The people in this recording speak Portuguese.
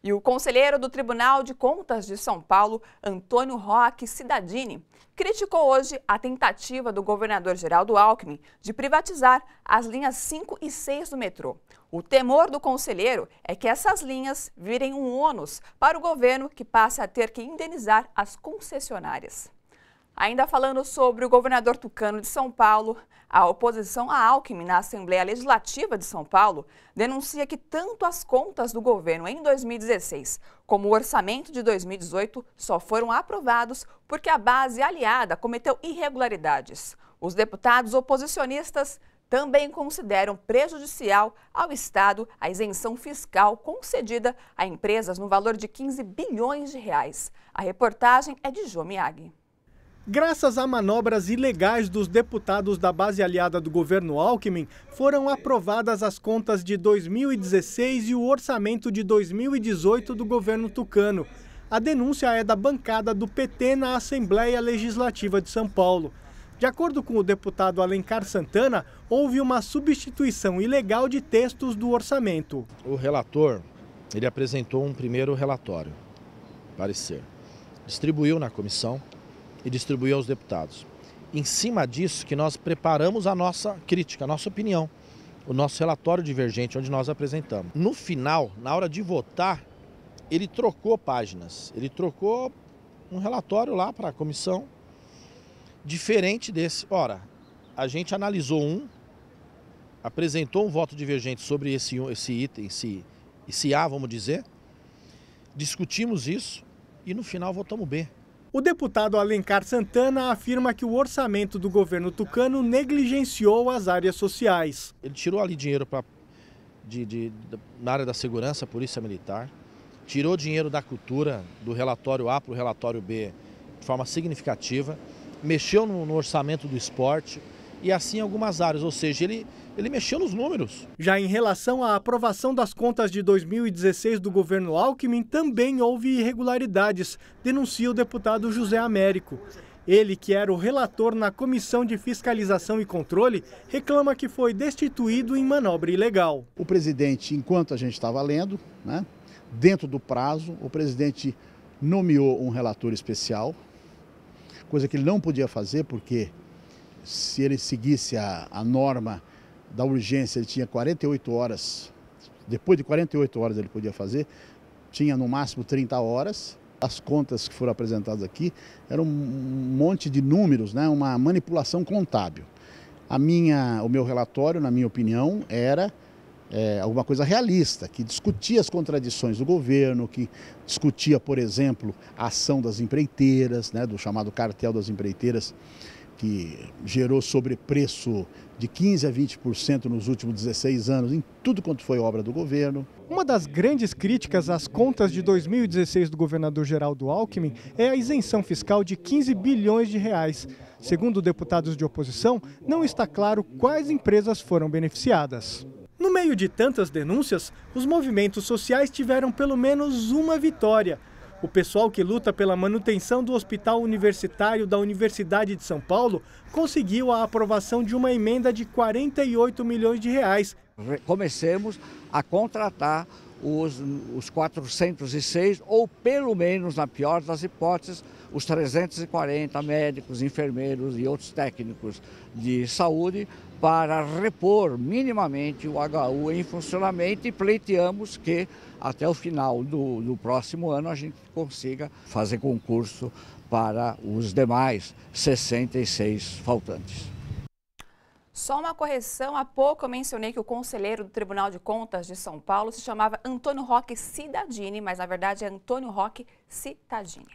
E o conselheiro do Tribunal de Contas de São Paulo, Antônio Roque Cidadini, criticou hoje a tentativa do governador Geraldo Alckmin de privatizar as linhas 5 e 6 do metrô. O temor do conselheiro é que essas linhas virem um ônus para o governo, que passe a ter que indenizar as concessionárias. Ainda falando sobre o governador tucano de São Paulo, a oposição a Alckmin na Assembleia Legislativa de São Paulo denuncia que tanto as contas do governo em 2016 como o orçamento de 2018 só foram aprovados porque a base aliada cometeu irregularidades. Os deputados oposicionistas também consideram prejudicial ao Estado a isenção fiscal concedida a empresas no valor de 15 bilhões de reais. A reportagem é de Jô Miyagi. Graças a manobras ilegais dos deputados da base aliada do governo Alckmin, foram aprovadas as contas de 2016 e o orçamento de 2018 do governo tucano. A denúncia é da bancada do PT na Assembleia Legislativa de São Paulo. De acordo com o deputado Alencar Santana, houve uma substituição ilegal de textos do orçamento. O relator, ele apresentou um primeiro relatório, parecer, distribuiu na comissão e distribuiu aos deputados. Em cima disso que nós preparamos a nossa crítica, a nossa opinião, o nosso relatório divergente, onde nós apresentamos. No final, na hora de votar, ele trocou páginas, ele trocou um relatório lá para a comissão, diferente desse. Ora, a gente analisou apresentou um voto divergente sobre esse item, esse A, vamos dizer, discutimos isso e no final votamos B. O deputado Alencar Santana afirma que o orçamento do governo tucano negligenciou as áreas sociais. Ele tirou ali dinheiro na área da segurança, polícia militar, tirou dinheiro da cultura, do relatório A para o relatório B de forma significativa, mexeu no orçamento do esporte e assim em algumas áreas, ou seja, ele mexeu nos números. Já em relação à aprovação das contas de 2016 do governo Alckmin, também houve irregularidades, denuncia o deputado José Américo. Ele, que era o relator na Comissão de Fiscalização e Controle, reclama que foi destituído em manobra ilegal. O presidente, enquanto a gente estava lendo, dentro do prazo, o presidente nomeou um relator especial, coisa que ele não podia fazer, porque se ele seguisse a norma da urgência, ele tinha 48 horas, depois de 48 horas ele podia fazer, tinha no máximo 30 horas. As contas que foram apresentadas aqui eram um monte de números, uma manipulação contábil. O meu relatório, na minha opinião, era alguma coisa realista, que discutia as contradições do governo, que discutia, por exemplo, a ação das empreiteiras, do chamado cartel das empreiteiras, que gerou sobrepreço de 15% a 20% nos últimos 16 anos em tudo quanto foi obra do governo. Uma das grandes críticas às contas de 2016 do governador Geraldo Alckmin é a isenção fiscal de 15 bilhões de reais. Segundo deputados de oposição, não está claro quais empresas foram beneficiadas. No meio de tantas denúncias, os movimentos sociais tiveram pelo menos uma vitória. O pessoal que luta pela manutenção do Hospital Universitário da Universidade de São Paulo conseguiu a aprovação de uma emenda de 48 milhões de reais. Comecemos a contratar os 406, ou pelo menos, na pior das hipóteses, os 340 médicos, enfermeiros e outros técnicos de saúde para repor minimamente o HU em funcionamento e pleiteamos que até o final do próximo ano a gente consiga fazer concurso para os demais 66 faltantes. Só uma correção, há pouco eu mencionei que o conselheiro do Tribunal de Contas de São Paulo se chamava Antônio Roque Cidadini, mas na verdade é Antônio Roque Citadini.